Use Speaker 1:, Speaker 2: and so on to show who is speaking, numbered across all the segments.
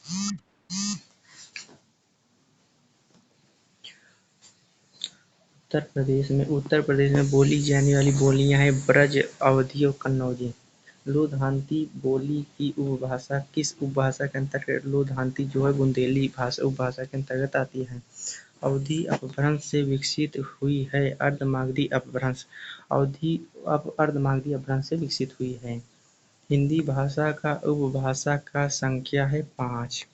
Speaker 1: उत्तर प्रदेश में बोली जाने वाली बोलियां हैं ब्रज, अवधी और कन्नौजी। लोधानती बोली की उपभाषा किस उपभाषा के अंतर्गत? लोधानती जो है बुंदेली भाषा उपभाषा के अंतर्गत आती है। अवधी अपभ्रंश से विकसित हुई है। अर्धमागधी अपभ्रंश। अवधी अर्धमागधी अपभ्रंश से विकसित हुई है। हिंदी भाषा का उपभाषा का संख्या है 5।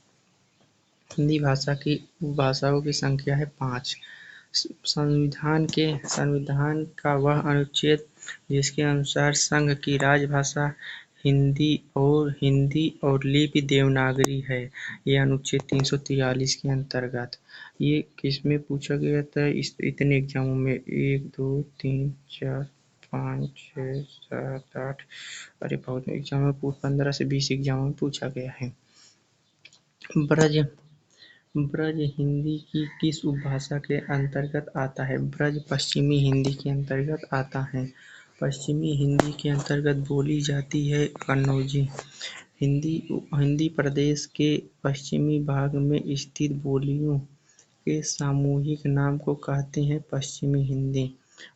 Speaker 1: हिंदी भाषा की उपभाषाओं की संख्या है 5। संविधान का वह अनुच्छेद जिसके अनुसार संघ की राजभाषा हिंदी और लिपि देवनागरी है, ये अनुच्छेद 343 के अंतर्गत। ये किसमें पूछा गया था? इतने एग्जामों में 1 2 3 4 5 6 7 8, अरे बहुत एग्जाम में 15 से 20 एग्जामों में पूछा गया है। ब्रज हिंदी की किस उपभाषा के अंतर्गत आता है? ब्रज पश्चिमी हिंदी के अंतर्गत आता है। पश्चिमी हिंदी के अंतर्गत बोली जाती है कन्नौजी। हिंदी प्रदेश के पश्चिमी भाग में स्थित बोलियों के सामूहिक नाम को कहते हैं पश्चिमी हिंदी।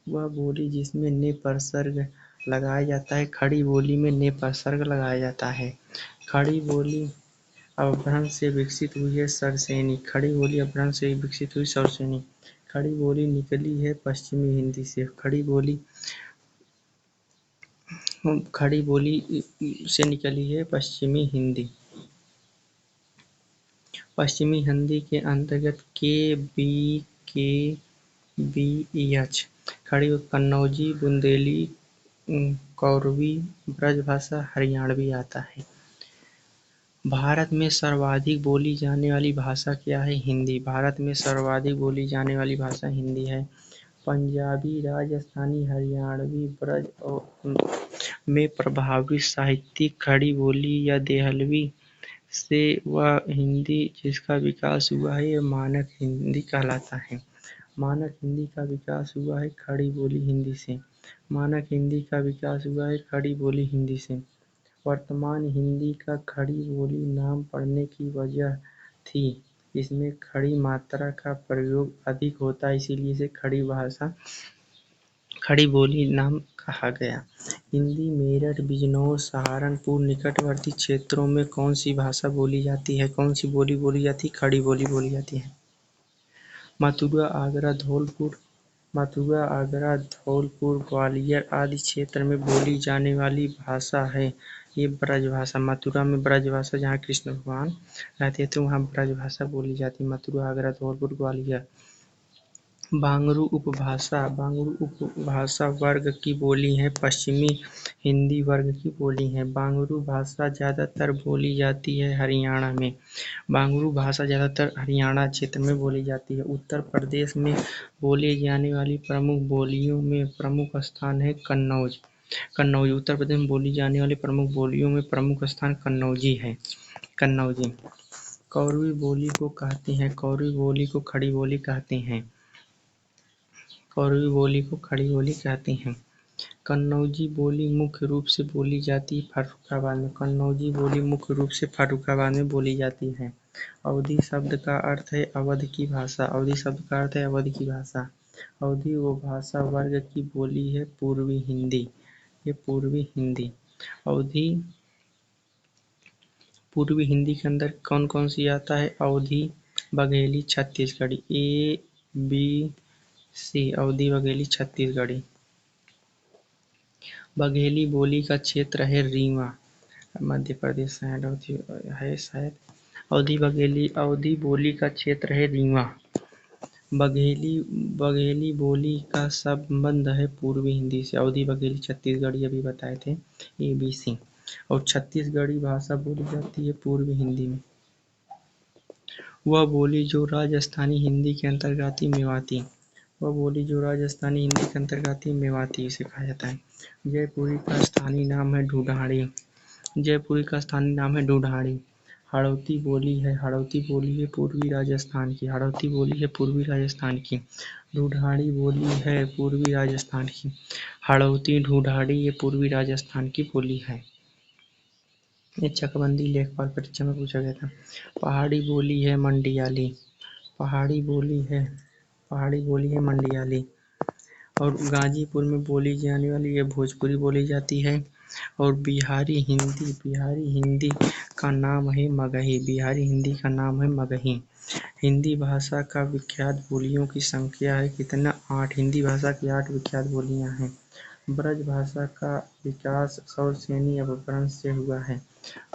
Speaker 1: वह बोली जिसमें ने प्रसर्ग लगाया जाता है। खड़ी बोली में ने प्रसर्ग लगाया जाता है। खड़ी बोली अपभ्रंश से विकसित हुई है सरसेनी। खड़ी बोली अपभ्रंश से विकसित हुई सरसेनी। खड़ी बोली निकली है पश्चिमी हिंदी से। खड़ी बोली से निकली है पश्चिमी हिंदी। पश्चिमी हिंदी के अंतर्गत के बी एच खड़ी कन्नौजी, बुंदेली, कौरवी, ब्रजभाषा, हरियाणवी आता है। भारत में सर्वाधिक बोली जाने वाली भाषा क्या है? हिंदी। भारत में सर्वाधिक बोली जाने वाली भाषा हिंदी है। पंजाबी, राजस्थानी, हरियाणवी, ब्रज में प्रभावित साहित्यिक खड़ी बोली या देहलवी से वह हिंदी जिसका विकास हुआ है यह मानक हिंदी कहलाता है। मानक हिंदी का विकास हुआ है खड़ी बोली हिंदी से। मानक हिंदी का विकास हुआ है खड़ी बोली हिंदी से। वर्तमान हिंदी का खड़ी बोली नाम पड़ने की वजह थी इसमें खड़ी मात्रा का प्रयोग अधिक होता है, इसीलिए इसे खड़ी बोली नाम कहा गया। हिंदी मेरठ, बिजनौर, सहारनपुर निकटवर्ती क्षेत्रों में कौन सी भाषा बोली जाती है? कौन सी बोली बोली जाती है? खड़ी बोली बोली जाती है। मथुरा, आगरा, धौलपुर, ग्वालियर आदि क्षेत्र में बोली जाने वाली भाषा है ये ब्रजभाषा। मथुरा में ब्रजभाषा, जहाँ कृष्ण भगवान रहते थे वहाँ ब्रजभाषा बोली जाती है। मथुरा, आगरा, धौलपुर, ग्वालियर। बांगरू उपभाषा वर्ग की बोली है। पश्चिमी हिंदी वर्ग की बोली है। बांगरू भाषा ज़्यादातर बोली जाती है हरियाणा में। बांगरू भाषा ज़्यादातर हरियाणा क्षेत्र में बोली जाती है। उत्तर प्रदेश में बोली जाने वाली प्रमुख बोलियों में प्रमुख स्थान है कन्नौज। उत्तर प्रदेश में बोली जाने वाली प्रमुख बोलियों में प्रमुख स्थान कन्नौजी है। कन्नौजी। कौरवी बोली को कहते हैं। कौरवी बोली को खड़ी बोली कहते हैं। कौरवी बोली को खड़ी बोली कहते हैं। कन्नौजी बोली मुख्य रूप से बोली जाती है फर्रुखाबाद में। कन्नौजी बोली मुख्य रूप से फर्रुखाबाद में बोली जाती है। अवधी शब्द का अर्थ है अवध की भाषा। अवधी शब्द का अर्थ है अवध की भाषा। अवधी वो भाषा वर्ग की बोली है पूर्वी हिंदी। ये पूर्वी हिंदी। अवधी पूर्वी हिंदी के अंदर कौन कौन सी आता है? अवधी, बघेली, छत्तीसगढ़ी। ABC अवधी, बघेली, छत्तीसगढ़ी। बघेली बोली का क्षेत्र है रीवा, मध्य प्रदेश है शायद। अवधी बोली का क्षेत्र है रीवा। बघेली बोली का संबंध है पूर्वी हिंदी से। अवधी, बघेली, छत्तीसगढ़ी अभी बताए थे ABC। और छत्तीसगढ़ी भाषा बोली जाती है पूर्वी हिंदी में। वह बोली जो राजस्थानी हिंदी के अंतर्गत आती है मेवाती। वह बोली जो राजस्थानी हिंदी के अंतर्गत आती है मेवाती इसे कहा जाता है। जयपुरी का स्थानीय नाम है ढूढ़ाड़ी। जयपुरी का स्थानीय नाम है ढूढ़ाड़ी। हाड़ौती बोली है। हाड़ौती बोली है पूर्वी राजस्थान की। हाड़ौती बोली है पूर्वी राजस्थान की। ढूढ़ाड़ी बोली है पूर्वी राजस्थान की। हाड़ौती, ढूढ़ाड़ी ये पूर्वी राजस्थान की बोली है। ये चकबंदी लेखपाल परीक्षा में पूछा गया था। पहाड़ी बोली है मंडियाली। पहाड़ी बोली है मंडियाली। और गाजीपुर में बोली जाने वाली ये भोजपुरी बोली जाती है। और बिहारी हिंदी का नाम है मगही। बिहारी हिंदी का नाम है मगही। हिंदी भाषा का विख्यात बोलियों की संख्या है कितना? 8। हिंदी भाषा की 8 विख्यात बोलियां हैं। ब्रज भाषा का विकास सौरसेनी अपभ्रंश से हुआ है।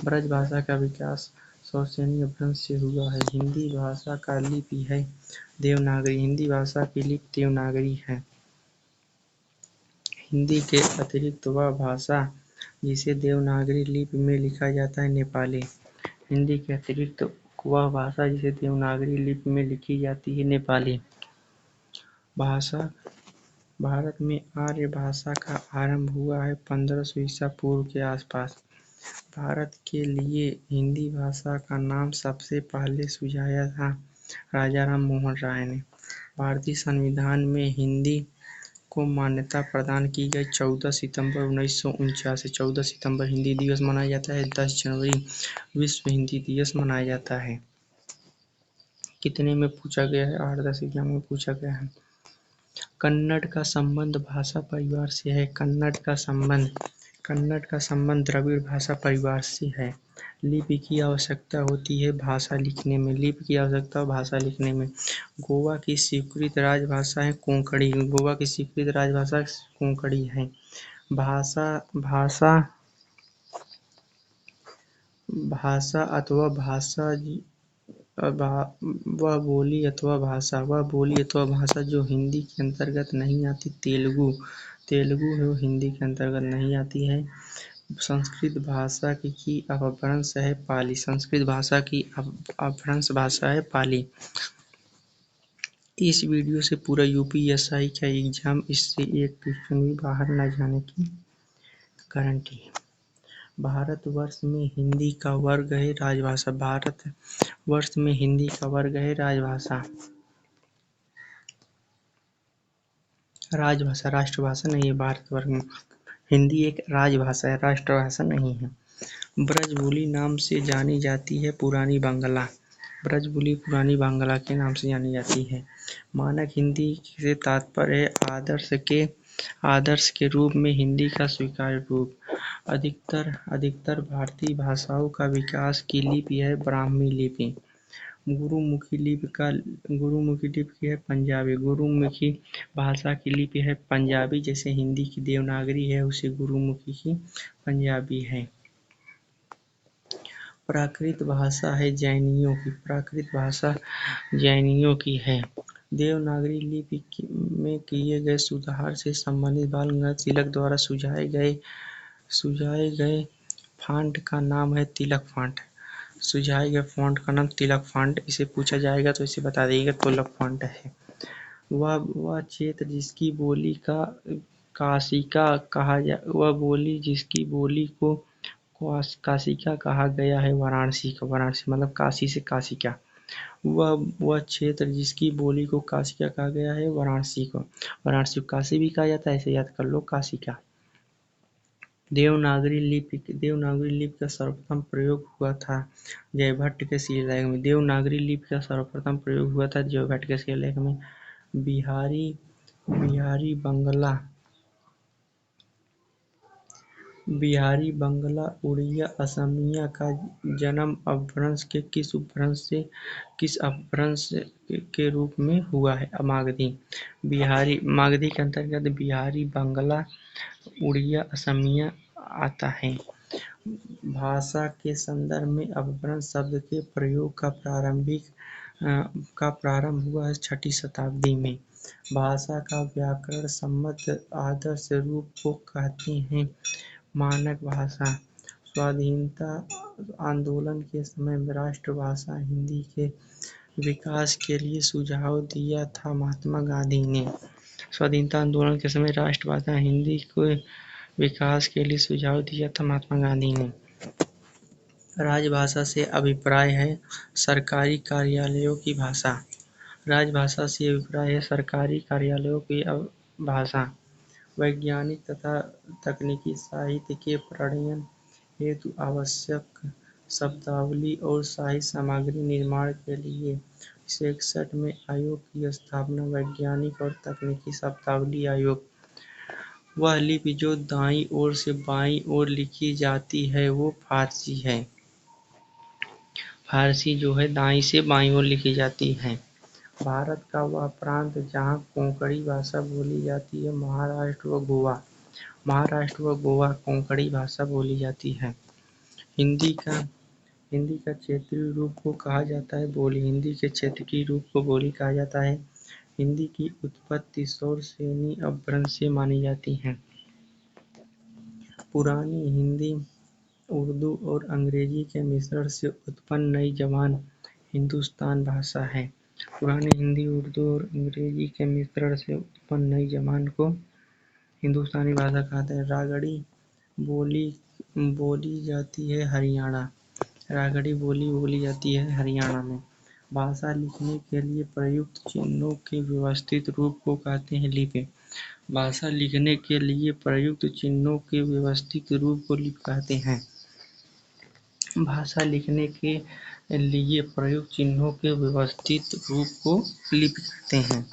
Speaker 1: ब्रज भाषा का विकास सौरसेनी अपभ्रंश से हुआ है। हिंदी भाषा का लिपि है देवनागरी। हिंदी भाषा की लिपि देवनागरी है। हिंदी के अतिरिक्त वह भाषा जिसे देवनागरी लिपि में लिखा जाता है नेपाली। हिंदी के अतिरिक्त वह भाषा जिसे देवनागरी लिपि में लिखी जाती है नेपाली भाषा। भारत में आर्य भाषा का आरंभ हुआ है 1500 ईसा पूर्व के आसपास। भारत के लिए हिंदी भाषा का नाम सबसे पहले सुझाया था राजा राम मोहन राय ने। भारतीय संविधान में हिंदी को मान्यता प्रदान की गई 14 सितंबर 1949। 14 सितंबर हिंदी दिवस मनाया जाता है। 10 जनवरी विश्व हिंदी दिवस मनाया जाता है। कितने में पूछा गया है? 8-10 एग्जाम में पूछा गया है। कन्नड़ का संबंध भाषा परिवार से है। कन्नड़ का संबंध द्रविड़ भाषा परिवार से है। लिपि की आवश्यकता होती है भाषा लिखने में। लिपि की आवश्यकता भाषा लिखने में। गोवा की स्वीकृत राजभाषा है कोंकणी। गोवा की स्वीकृत राजभाषा कोंकणी है। भाषा अथवा वह बोली अथवा भाषा जो हिंदी के अंतर्गत नहीं आती तेलुगु है वो हिंदी के अंतर्गत नहीं आती है। संस्कृत भाषा की अपभ्रंश है पाली। संस्कृत भाषा की अपभ्रंश भाषा है पाली। इस वीडियो से पूरा यूपीएसआई का एग्जाम इससे एक क्वेश्चन भी बाहर न जाने की गारंटी है। भारतवर्ष में हिंदी का वर्ग है राजभाषा। भारतवर्ष में हिंदी का वर्ग है राजभाषा। राजभाषा राष्ट्रभाषा नहीं है। भारतवर्ष में हिंदी एक राजभाषा है, राष्ट्रभाषा नहीं है। ब्रजबोली नाम से जानी जाती है पुरानी बांग्ला। ब्रजबोली पुरानी बांग्ला के नाम से जानी जाती है। मानक हिंदी से तात्पर्य है आदर्श के रूप में हिंदी का स्वीकार्य रूप। अधिकतर भारतीय भाषाओं का विकास की लिपि है ब्राह्मी लिपि। गुरुमुखी लिपि है पंजाबी। गुरुमुखी भाषा की लिपि है पंजाबी। जैसे हिंदी की देवनागरी है उसे गुरुमुखी की पंजाबी है। प्राकृत भाषा है जैनियों की। प्राकृत भाषा जैनियों की है। देवनागरी लिपि में किए गए सुधार से संबंधित बाल गंगाधर तिलक द्वारा सुझाए गए फॉन्ट का नाम है तिलक फॉन्ट। सुझाए गए फॉन्ट का नाम तिलक फॉन्ट। इसे पूछा जाएगा तो इसे बता दीजिएगा तिलक फॉन्ट है। वह क्षेत्र जिसकी बोली का काशिका को काशिका कहा गया है वाराणसी का। वाराणसी मतलब काशी से काशिका। वह क्षेत्र जिसकी बोली को काशिका कहा गया है वाराणसी को। वाराणसी को काशी भी कहा जाता है, ऐसे याद कर लो काशिका। देवनागरी लिपि का सर्वप्रथम प्रयोग हुआ था जयभट्ट के शिलालेख में। देवनागरी लिपि का सर्वप्रथम प्रयोग हुआ था जयभट्ट के शिलालेख में। बिहारी बंगला उड़िया असमिया का जन्म अपभ्रंश के किस अपभ्रंश के रूप में हुआ है? मागधी। मागधी के अंतर्गत बिहारी बंगला उड़िया असमिया आता है। भाषा के संदर्भ में अपभ्रंश शब्द के प्रयोग का प्रारंभ हुआ है 6ठी शताब्दी में। भाषा का व्याकरण सम्मत आदर्श रूप को कहते हैं मानक भाषा। स्वाधीनता आंदोलन के समय में राष्ट्रभाषा हिंदी के विकास के लिए सुझाव दिया था महात्मा गांधी ने। स्वाधीनता आंदोलन के समय राष्ट्रभाषा हिंदी के विकास के लिए सुझाव दिया था महात्मा गांधी ने। राजभाषा से अभिप्राय है सरकारी कार्यालयों की भाषा। राजभाषा से अभिप्राय है सरकारी कार्यालयों की भाषा। वैज्ञानिक तथा तकनीकी साहित्य के प्रणयन हेतु आवश्यक शब्दावली और साहित्य सामग्री निर्माण के लिए 1961 में आयोग की स्थापना। वैज्ञानिक और तकनीकी शब्दावली आयोग। वह लिपि जो दाईं ओर से बाईं ओर लिखी जाती है वो फारसी है। फारसी जो है दाईं से बाईं ओर लिखी जाती है। भारत का वह प्रांत जहाँ कोंकणी भाषा बोली जाती है महाराष्ट्र व गोवा। महाराष्ट्र व गोवा कोंकणी भाषा बोली जाती है। हिंदी का क्षेत्रीय रूप को कहा जाता है बोली। हिंदी के क्षेत्रीय रूप को बोली कहा जाता है। हिंदी की उत्पत्ति सौर श्रेणी अपभ्रंश से मानी जाती है। पुरानी हिंदी उर्दू और अंग्रेजी के मिश्रण से उत्पन्न नई जबान हिंदुस्तानी भाषा है। पुरानी हिंदी उर्दू और अंग्रेजी के मिश्रण से उत्पन्न नई जबान को हिंदुस्तानी भाषा कहते हैं। रागड़ी बोली जाती है हरियाणा। रागड़ी बोली जाती है हरियाणा में। भाषा लिखने के लिए प्रयुक्त चिन्हों के व्यवस्थित रूप को कहते हैं लिपि। भाषा लिखने के लिए प्रयुक्त चिन्हों के व्यवस्थित रूप को लिपि कहते हैं। भाषा लिखने के लिए प्रयुक्त चिन्हों के व्यवस्थित रूप को लिपि कहते हैं।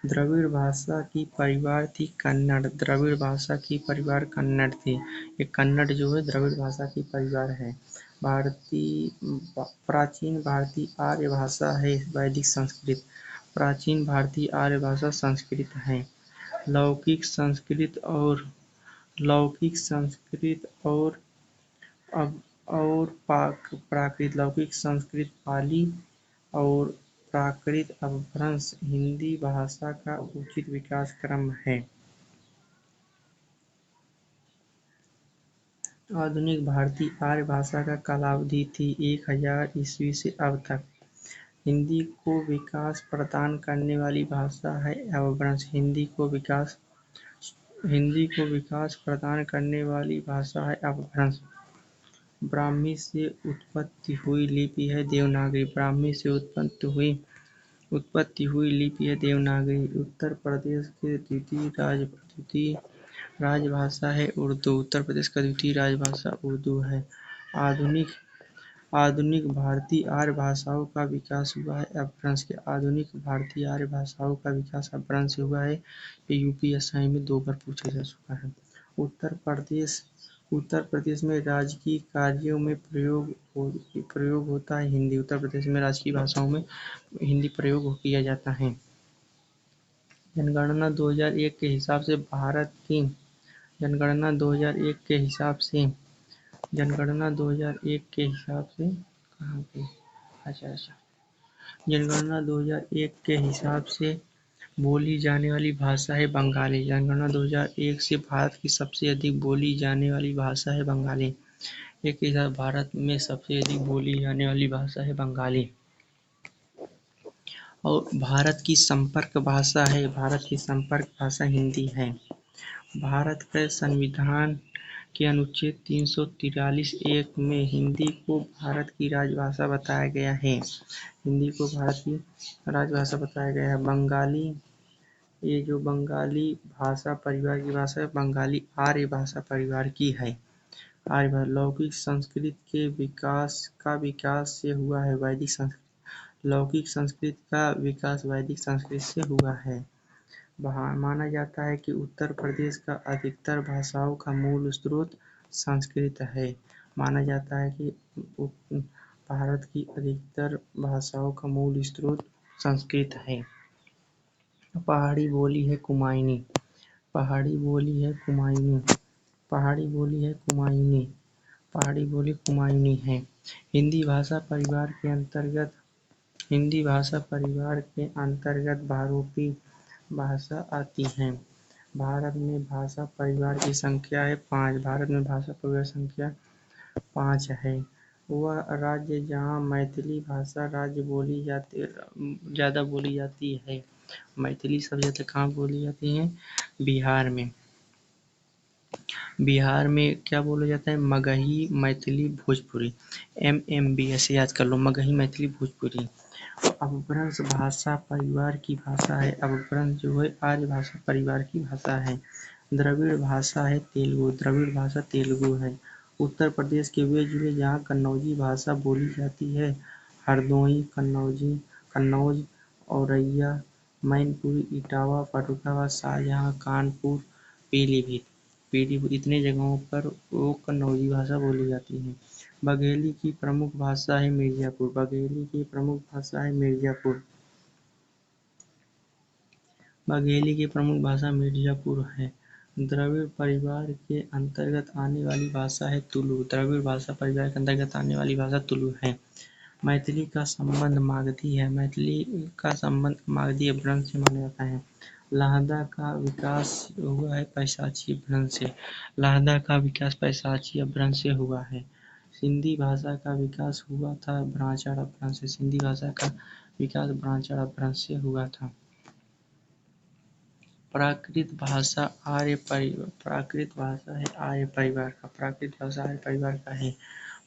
Speaker 1: द्रविड़ भाषा की परिवार थी कन्नड़। द्रविड़ भाषा की परिवार कन्नड़ थी। ये कन्नड़ जो है द्रविड़ भाषा की परिवार है। प्राचीन भारतीय आर्य भाषा है वैदिक संस्कृत। प्राचीन भारतीय आर्य भाषा संस्कृत है। लौकिक संस्कृत और प्राकृत। लौकिक संस्कृत पाली और प्राकृत अपभ्रंश हिंदी भाषा का उचित विकास क्रम है। आधुनिक भारतीय आर्य भाषा का कालावधि थी 1000 ईस्वी से अब तक। हिंदी को विकास प्रदान करने वाली भाषा है अपभ्रंश। हिंदी को विकास प्रदान करने वाली भाषा है अपभ्रंश। ब्राह्मी से उत्पत्ति हुई लिपि है देवनागरी। ब्राह्मी से उत्पत्ति हुई लिपि है देवनागरी। उत्तर प्रदेश की द्वितीय राजभाषा है उर्दू। उत्तर प्रदेश का द्वितीय राजभाषा उर्दू है। आधुनिक भारतीय आर्य भाषाओं का विकास हुआ है अपभ्रंश के। आधुनिक भारतीय आर्य भाषाओं का विकास अपभ्रंश से हुआ है। ये यूपीएससी में 2 बार पूछा जा चुका है। उत्तर प्रदेश में राजकीय कार्यों में प्रयोग होता है हिंदी। उत्तर प्रदेश में राजकीय भाषाओं में हिंदी प्रयोग किया जाता है। जनगणना 2001 के हिसाब से भारत की जनगणना 2001 के हिसाब से जनगणना 2001 के हिसाब से कहाँ पे जनगणना 2001 के हिसाब से बोली जाने वाली भाषा है बंगाली। जनगणना 2001 से भारत की सबसे अधिक बोली जाने वाली भाषा है बंगाली। एक के हिसाब भारत में सबसे अधिक बोली जाने वाली भाषा है बंगाली। और भारत की संपर्क भाषा हिंदी है। भारत के संविधान के अनुच्छेद 343(1) में हिंदी को भारत की राजभाषा बताया गया है। हिंदी को भारत की राजभाषा बताया गया है। बंगाली, ये जो बंगाली भाषा परिवार की भाषा है, बंगाली आर्य भाषा परिवार की है। आर्य भाषा लौकिक संस्कृत के विकास से हुआ है वैदिक संस्कृत। लौकिक संस्कृत का विकास वैदिक संस्कृत से हुआ है। माना जाता है कि उत्तर प्रदेश का अधिकतर भाषाओं का मूल स्रोत संस्कृत है। माना जाता है कि भारत की अधिकतर भाषाओं का मूल स्रोत संस्कृत है। पहाड़ी बोली है कुमायूनी। पहाड़ी बोली कुमायूनी है। हिंदी भाषा परिवार के अंतर्गत बहुरूपी भाषा आती है। भारत में भाषा परिवार की संख्या है 5। भारत में भाषा परिवार संख्या 5 है। वह राज्य जहाँ मैथिली भाषा ज़्यादा बोली जाती है। मैथिली सबसे ज़्यादा कहाँ बोली जाती है? बिहार में। बिहार में क्या बोला जाता है? मगही, मैथिली, भोजपुरी। MMB ऐसे याद कर लो, मगही, मैथिली, भोजपुरी। अपभ्रंश भाषा परिवार की भाषा है। अपभ्रंश जो है आर्य भाषा परिवार की भाषा है। द्रविड़ भाषा है तेलुगु। द्रविड़ भाषा तेलुगु है। उत्तर प्रदेश के वे जिले जहाँ कन्नौजी भाषा बोली जाती है: हरदोई, कन्नौज, औरैया, मैनपुरी, इटावा, फर्रुखाबाद, शाहजहाँ, कानपुर, पीलीभीत। पीलीभीत इतने जगहों पर वो कन्नौजी भाषा बोली जाती है। बघेली की प्रमुख भाषा है मिर्जापुर। बघेली की प्रमुख भाषा है मिर्जापुर। बघेली की प्रमुख भाषा मिर्जापुर है। द्रविड़ परिवार के अंतर्गत आने वाली भाषा है तुलु। द्रविड़ भाषा परिवार के अंतर्गत आने वाली भाषा तुलु है। मैथिली का संबंध मागधी है। मैथिली का संबंध मागधी अपभ्रंश से माना जाता है। लाहदा का विकास हुआ है पैशाची अपभ्रंश से। लाहदा का विकास पैशाची अपभ्रंश से हुआ है। सिंधी भाषा का विकास हुआ था ब्राह्मण अपभ्रंश से। सिंधी भाषा का विकास ब्राह्मण अपभ्रंश से हुआ था। प्राकृत भाषा आर्य परिवार। प्राकृत भाषा है आर्य परिवार का। प्राकृत भाषा आर्य परिवार का है।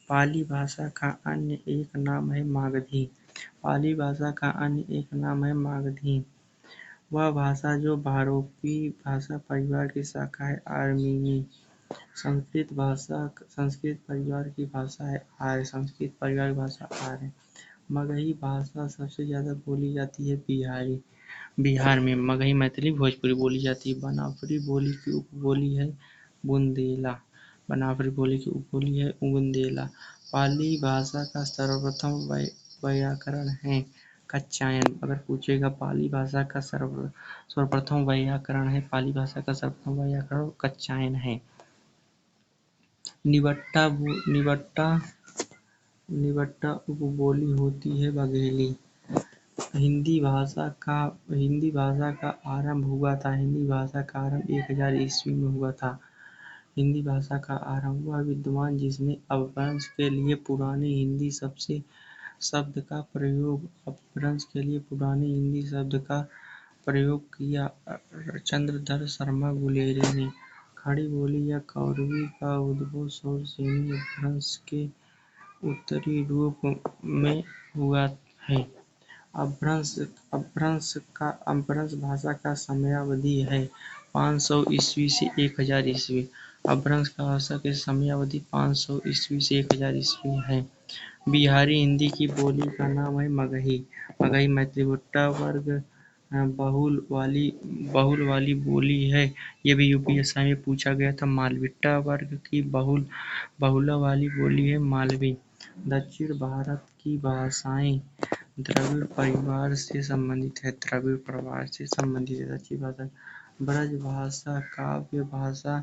Speaker 1: पाली भाषा का अन्य एक नाम है मागधी। पाली भाषा का अन्य एक नाम है मागधी। वह भाषा जो भारोपी भाषा परिवार की शाखा है आर्मीनी। संस्कृत परिवार की भाषा है आर्य। संस्कृत परिवार की भाषा आर्य। मगही भाषा सबसे ज्यादा बोली जाती है बिहार में। मगही मैथिली भोजपुरी बोली जाती है। बनाफरी बोली की उपबोली है बुंदेला। बनाफरी बोली की उपबोली है बुंदेला। पाली भाषा का सर्वप्रथम व्याकरण है कात्यायन। अगर पूछेगा पाली भाषा का सर्वप्रथम व्याकरण है, पाली भाषा का सर्वप्रथम व्याकरण कात्यायन है। निबट्टा उपबोली होती है बघेली। हिंदी भाषा का आरंभ हुआ था। हिंदी भाषा का आरंभ 1000 ईस्वी में हुआ था। हिंदी भाषा का आरंभ वह विद्वान जिसने अपभ्रंश के लिए पुरानी हिंदी शब्द का प्रयोग किया चंद्रधर शर्मा गुलेरिया ने। खड़ी बोली या कौरवी का उद्भव शौरसेनी अपभ्रंश के उत्तरी रूप में हुआ है। अपभ्रंश भाषा का समयावधि है 500 ईस्वी से 1000 ईस्वी। अपभ्रंश भाषा की समयावधि 500 ईस्वी से 1000 ईस्वी है। बिहारी हिंदी की बोली का नाम है मगही। मगही मैथिली भुट्टा वर्ग बहुल वाली बोली है। ये भी यूपीएससी में पूछा गया था। मालविट्टा वर्ग की बहुला वाली बोली है मालवी। दक्षिण भारत की भाषाएं द्रविड़ परिवार से संबंधित है। द्रविड़ परिवार से संबंधित है दक्षिण भाषा। ब्रज भाषा काव्य भाषा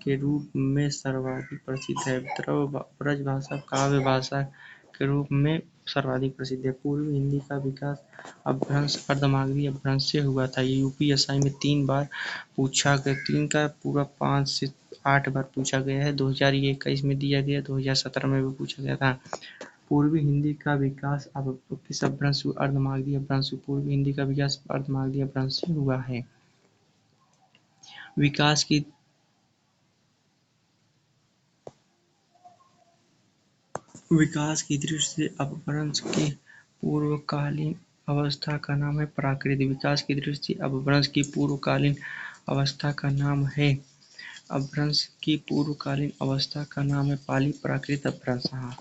Speaker 1: के रूप में सर्वाधिक प्रसिद्ध है। ब्रज भाषा काव्य भाषा के रूप में सर्वाधिक प्रसिद्ध है। पूर्वी हिंदी का विकास अपभ्रंश अर्धमागधी अपभ्रंश से हुआ था। ये यूपीएससी में 3 बार पूछा गया। 3 का पूरा 5 से 8 बार पूछा गया है। 2021 में दिया गया, 2017 में भी पूछा गया था। पूर्वी हिंदी का विकास किस अपभ्रंश से? अर्धमागधी अपभ्रंश से। पूर्वी हिंदी का विकास अर्धमागधी अपभ्रंश से हुआ है। विकास की दृष्टि से अपभ्रंश की पूर्वकालीन अवस्था का नाम है प्राकृत। विकास की दृष्टि से अपभ्रंश की पूर्वकालीन अवस्था का नाम है अपभ्रंश की पूर्वकालीन अवस्था का नाम है पाली प्राकृत अपभ्रंश। हाँ,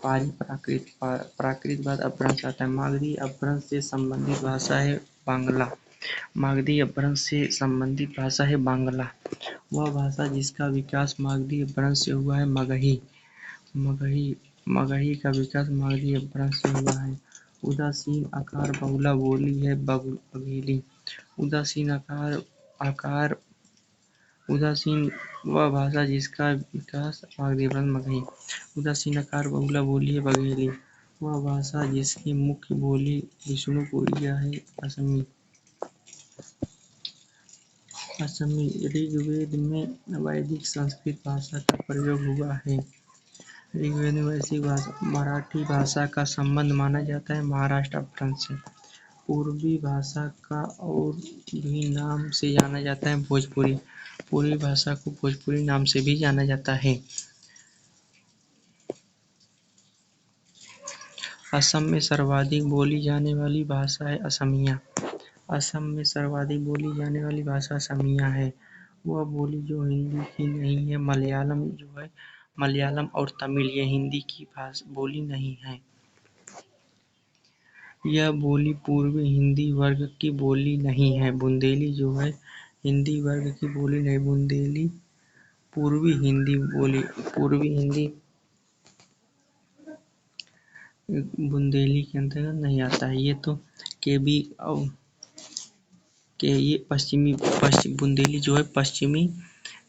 Speaker 1: पाली प्राकृत बाद अपभ्रंश आता है। मागधी अपभ्रंश से संबंधित भाषा है बांग्ला। मागधी अपभ्रंश से संबंधित भाषा है बांग्ला। वह भाषा जिसका विकास मागधी अपभ्रंश से हुआ है मगही। मगही का विकास मागधी अपभ्रंश से हुआ है। उदासीन आकार बहुला बोली है बघेली। उदासीन वह भाषा जिसका विकास मागधी अपभ्रंश मगही। उदासीन आकार बहुला बोली है बघेली। वह भाषा जिसकी मुख्य बोली विष्णुपुरिया है असमी। ऋग्वेद में वैदिक संस्कृत भाषा का प्रयोग हुआ है। ऋग्वेद में वैदिक भाषा मराठी भाषा का संबंध माना जाता है महाराष्ट्र अपभ्रंश से। पूर्वी भाषा का और भी नाम से जाना जाता है भोजपुरी। पूर्वी भाषा को भोजपुरी नाम से भी जाना जाता है। असम में सर्वाधिक बोली जाने वाली भाषा है असमिया। असम में सर्वाधिक बोली जाने वाली भाषा असमिया है। वह बोली जो हिंदी की नहीं है। मलयालम जो है मलयालम और तमिल ये हिंदी की बोली नहीं है। यह बोली पूर्वी हिंदी वर्ग की बोली नहीं है। बुंदेली जो है हिंदी वर्ग की बोली नहीं। बुंदेली पूर्वी हिंदी बुंदेली के अंतर्गत नहीं आता है। ये तो के बी के ये पश्चिम बुंदेली जो है पश्चिमी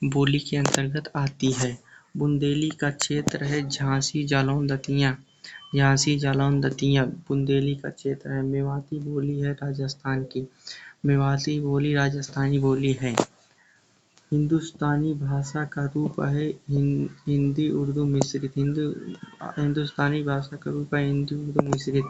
Speaker 1: बोली के अंतर्गत आती है। बुंदेली का क्षेत्र है झांसी जालौन दतिया बुंदेली का क्षेत्र है। मेवाती बोली है राजस्थान की। मेवाती बोली राजस्थानी बोली है। हिंदुस्तानी भाषा का रूप है हिंदी उर्दू मिश्रित। हिंदुस्तानी भाषा का रूप है हिंदी उर्दू मिश्रित।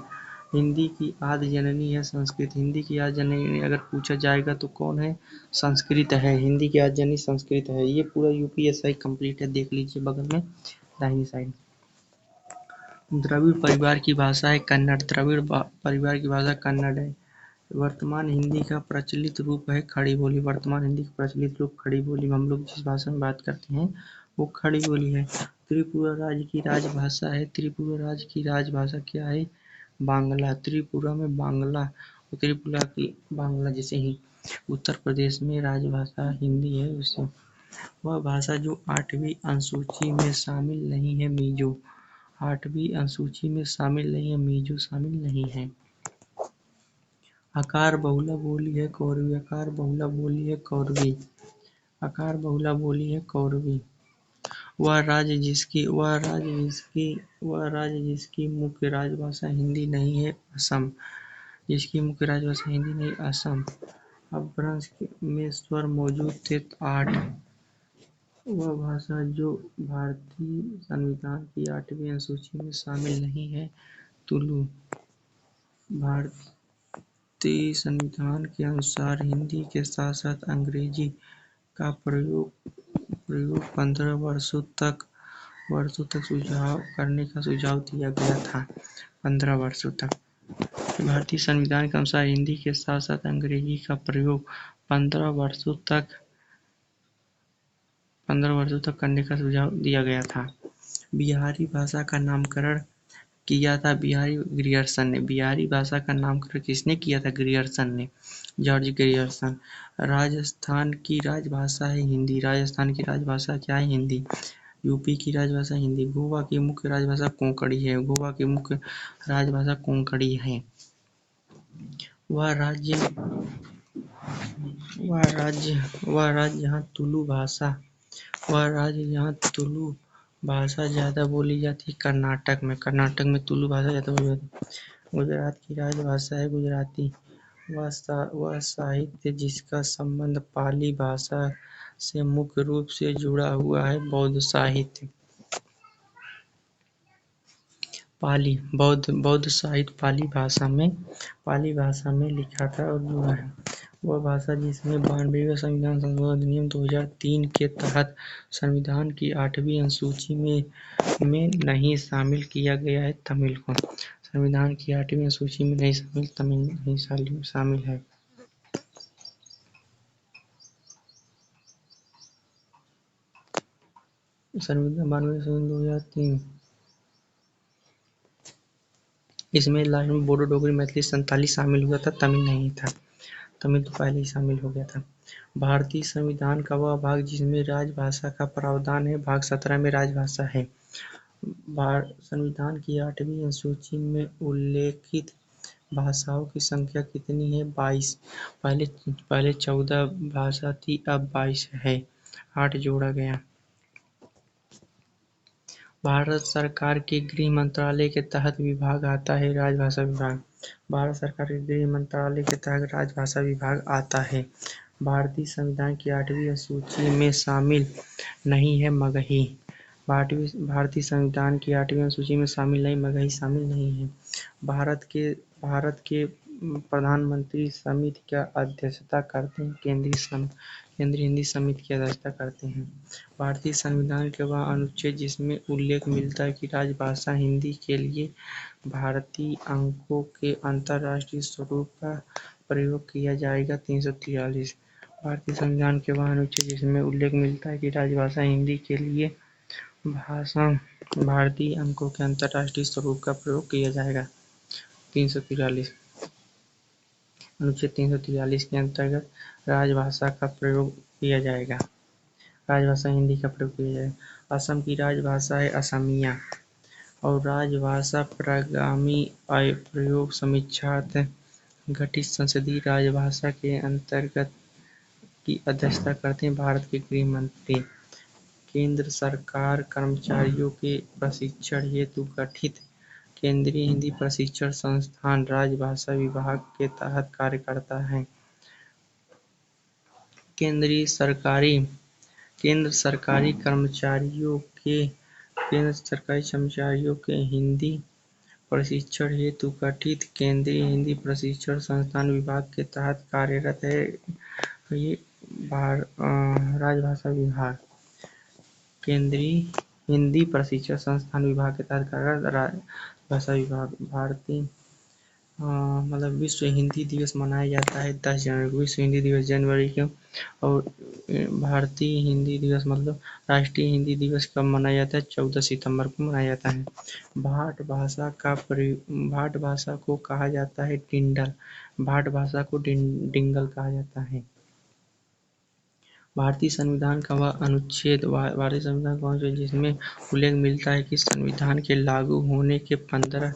Speaker 1: हिंदी की आदि जननी है संस्कृत। हिंदी की आदि जननी अगर पूछा जाएगा तो कौन है? संस्कृत है। हिंदी की आदि जननी संस्कृत है। ये पूरा यूपीएसआई कंप्लीट है, देख लीजिए बगल में दाहिनी साइड। द्रविड़ परिवार की भाषा है कन्नड़। द्रविड़ परिवार की भाषा कन्नड़ है। वर्तमान हिंदी का प्रचलित रूप है खड़ी बोली। वर्तमान हिंदी का प्रचलित रूप खड़ी बोली। हम लोग जिस भाषा में बात करते हैं वो खड़ी बोली है। त्रिपुरा राज्य की राजभाषा है। त्रिपुरा राज्य की राजभाषा क्या है? बांग्ला। त्रिपुरा में बांग्ला। त्रिपुरा की बांग्ला जैसे ही उत्तर प्रदेश में राजभाषा हिंदी है। उससे वह भाषा जो 8वीं अनुसूची में शामिल नहीं है मीजो। 8वीं अनुसूची में शामिल नहीं है मीजो शामिल नहीं है। आकार बहुला बोली है कौरवी। आकार बहुला बोली है कौरवी। आकार बहुला बोली है कौरवी। वह राज्य जिसकी मुख्य राजभाषा हिंदी नहीं है असम। जिसकी मुख्य राजभाषा हिंदी नहीं असम। अपभ्रंश में स्वर मौजूद थे 8। वह भाषा जो भारतीय संविधान की 8वीं अनुसूची में शामिल नहीं है तुलु। भारतीय संविधान के अनुसार हिंदी के साथ साथ अंग्रेजी का प्रयोग 15 वर्षों तक करने का सुझाव दिया गया था। 15 वर्षों तक। भारतीय संविधान के अनुसार हिंदी के साथ साथ अंग्रेजी का प्रयोग 15 वर्षों तक करने का सुझाव दिया गया था। बिहारी भाषा का नामकरण किया था बिहारी ग्रियर्सन ने। बिहारी भाषा का नामकरण किसने किया था? ग्रियर्सन ने, जॉर्ज ग्रियर्सन। राजस्थान की राजभाषा है हिंदी। राजस्थान की राजभाषा क्या है? हिंदी। यूपी की राजभाषा हिंदी। गोवा की मुख्य राजभाषा कोंकणी है। गोवा की मुख्य राजभाषा कोंकणी है। वह राज्य जहाँ तुलु भाषा ज़्यादा बोली जाती है कर्नाटक में। कर्नाटक में तुलु भाषा ज़्यादा बोली जाती है। गुजरात की राजभाषा है गुजराती। वह साहित्य जिसका संबंध पाली भाषा से मुख्य रूप से जुड़ा हुआ है बौद्ध साहित्य। बौद्ध साहित्य पाली भाषा में लिखा था और जुड़ा है। वह भाषा जिसमें 92वें संविधान संशोधन अधिनियम 2003 के तहत संविधान की 8वीं अनुसूची में नहीं शामिल किया गया है तमिल को। संविधान की 8वीं अनुसूची में नहीं शामिल तमिल नहीं शामिल है। संविधान 92 संशोधन 2003 इसमें लास्ट में बोडो डोगरी मैथिली संताली शामिल हुआ था, तमिल नहीं था। तमिल तो पहले ही शामिल हो गया था। भारतीय संविधान का वह भाग जिसमें राजभाषा का प्रावधान है भाग 17 में राजभाषा है। संविधान की 8वीं अनुसूची में उल्लेखित भाषाओं की संख्या कितनी है? 22। पहले 14 भाषा थी, अब 22 है। 8 जोड़ा गया। भारत सरकार के गृह मंत्रालय के तहत विभाग आता है राजभाषा विभाग। भारत सरकार के गृह मंत्रालय के तहत राजभाषा विभाग आता है। भारतीय संविधान की 8वीं अनुसूची में शामिल नहीं है मगही। भारतीय संविधान की 8वीं अनुसूची में शामिल नहीं मगही शामिल नहीं है। भारत के प्रधानमंत्री समिति का अध्यक्षता करते हैं केंद्रीय हिंदी समिति की अध्यक्षता करते हैं। भारतीय संविधान के वह अनुच्छेद जिसमें उल्लेख मिलता है कि राजभाषा हिंदी के लिए भारतीय अंकों के अंतर्राष्ट्रीय स्वरूप का प्रयोग किया जाएगा 343। भारतीय संविधान के वह अनुच्छेद जिसमें उल्लेख मिलता है कि राजभाषा हिंदी के लिए भाषा भारतीय अंकों के अंतर्राष्ट्रीय स्वरूप का प्रयोग किया जाएगा। 343 अनुच्छेद 343 के अंतर्गत राजभाषा का प्रयोग किया जाएगा। राजभाषा हिंदी का प्रयोग किया जाएगा। असम की राजभाषा है असमिया और राजभाषा प्रागामी प्रयोग समीक्षार्थ गठित संसदीय राजभाषा के अंतर्गत की अध्यक्षता करते हैं भारत के गृह मंत्री। केंद्र सरकार कर्मचारियों के प्रशिक्षण हेतु गठित केंद्रीय हिंदी प्रशिक्षण संस्थान राजभाषा विभाग के तहत कार्य करता है। केंद्र सरकारी कर्मचारियों के हिंदी प्रशिक्षण हेतु गठित केंद्रीय हिंदी प्रशिक्षण संस्थान विभाग के तहत कार्यरत है। ये राजभाषा विभाग केंद्रीय हिंदी प्रशिक्षण संस्थान विभाग के तहत कार्यरत राजभाषा विभाग। भारतीय मतलब विश्व हिंदी दिवस मनाया जाता है 10 जनवरी को। विश्व हिंदी दिवस जनवरी को और भारतीय हिंदी दिवस मतलब राष्ट्रीय हिंदी दिवस कब मनाया जाता है? 14 सितंबर को मनाया जाता है। भाट भाषा को कहा जाता है डिंडल। भाट भाषा को डिंगल कहा जाता है। भारतीय संविधान का वह अनुच्छेद जिसमें उल्लेख मिलता है कि संविधान के लागू होने के 15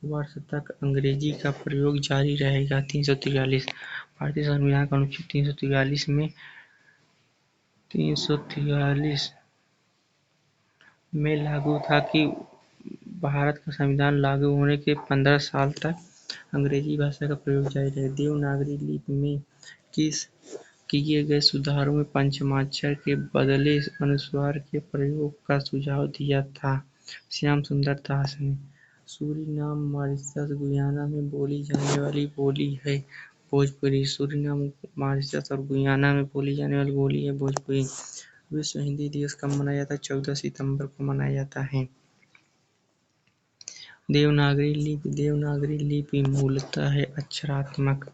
Speaker 1: वर्ष तक अंग्रेजी का प्रयोग जारी रहेगा। 343 भारतीय संविधान का अनुच्छेद 343 में लागू था कि भारत का संविधान लागू होने के 15 साल तक अंग्रेजी भाषा का प्रयोग जारी रहेगा। देवनागरी लिपि में किए गए सुधारों में पंचमाक्षर के बदले अनुस्वार के प्रयोग का सुझाव दिया था। श्याम सुंदर दास ने। सूरीनाम, मॉरिशस, गुयाना में बोली जाने वाली बोली है भोजपुरी। सूरीनाम, मॉरिशस और गुयाना में बोली जाने वाली बोली है भोजपुरी। विश्व हिंदी दिवस कब मनाया जाता है? 14 सितंबर को मनाया जाता है। देवनागरी लिपि मूलतः है अक्षरात्मक।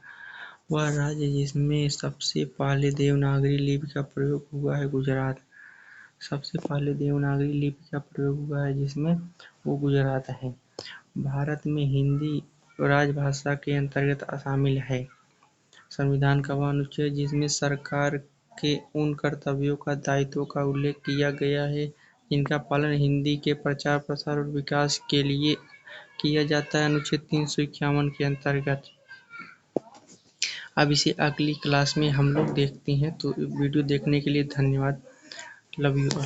Speaker 1: वह राज्य जिसमें सबसे पहले देवनागरी लिपि का प्रयोग हुआ है गुजरात। जिसमें वो गुजरात है। भारत में हिंदी राजभाषा के अंतर्गत शामिल है। संविधान का वह अनुच्छेद जिसमें सरकार के उन कर्तव्यों का दायित्वों का उल्लेख किया गया है जिनका पालन हिंदी के प्रचार प्रसार और विकास के लिए किया जाता है। अनुच्छेद 351 के अंतर्गत। अब इसे अगली क्लास में हम लोग देखते हैं। तो वीडियो देखने के लिए धन्यवाद। Love you all.